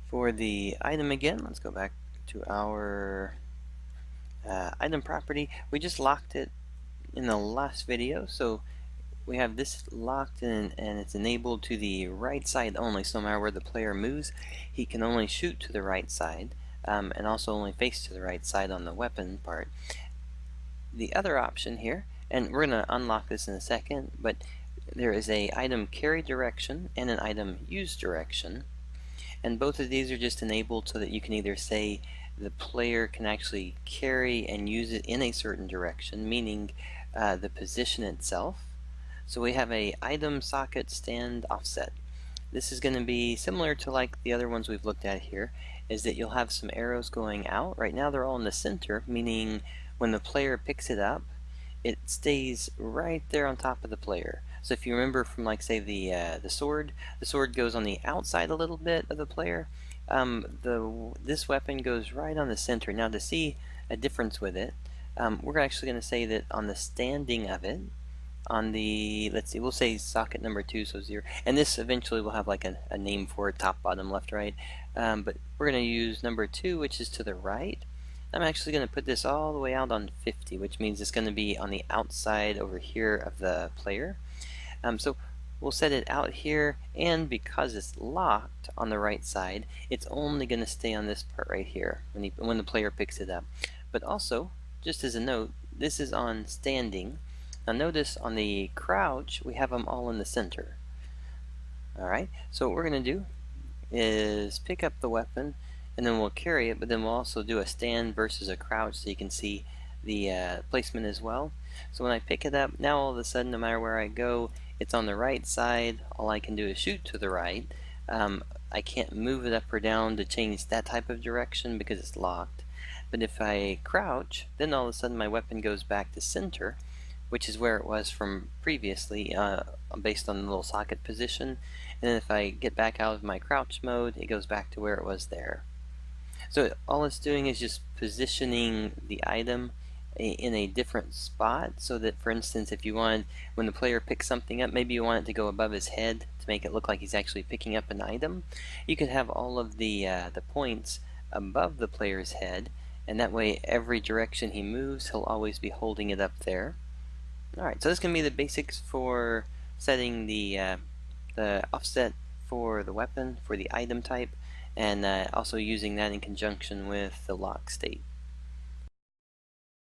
For the item again, let's go back to our item property. We just locked it in the last video, so we have this locked in and it's enabled to the right side only, so no matter where the player moves, he can only shoot to the right side, and also only face to the right side on the weapon part. The other option here, and we're going to unlock this in a second, but there is a item carry direction and an item use direction, and both of these are just enabled so that you can either say the player can actually carry and use it in a certain direction, meaning the position itself. So we have a item socket stand offset. This is going to be similar to like the other ones we've looked at here, is that you'll have some arrows going out. Right now they're all in the center, meaning when the player picks it up, it stays right there on top of the player. So if you remember from like say the sword goes on the outside a little bit of the player. This weapon goes right on the center. Now to see a difference with it, we're actually going to say that on the standing of it, on the, let's see, we'll say socket number 2, so 0, and this eventually will have like a name for it, top, bottom, left, right, but we're going to use number 2, which is to the right. I'm actually going to put this all the way out on 50, which means it's going to be on the outside over here of the player. So we'll set it out here, and because it's locked on the right side, it's only going to stay on this part right here when the player picks it up. But also, just as a note, this is on standing. Now notice on the crouch, we have them all in the center. Alright, so what we're going to do is pick up the weapon, and then we'll carry it, but then we'll also do a stand versus a crouch so you can see the placement as well. So when I pick it up, now all of a sudden, no matter where I go, it's on the right side. All I can do is shoot to the right. I can't move it up or down to change that type of direction because it's locked. But if I crouch, then all of a sudden my weapon goes back to center, which is where it was from previously, based on the little socket position. And then if I get back out of my crouch mode, it goes back to where it was there. So all it's doing is just positioning the item in a different spot, so that, for instance, if you wanted, when the player picks something up, maybe you want it to go above his head to make it look like he's actually picking up an item, you could have all of the points above the player's head, and that way every direction he moves, he'll always be holding it up there. Alright, so this can be the basics for setting the offset for the weapon, for the item type, and also using that in conjunction with the lock state.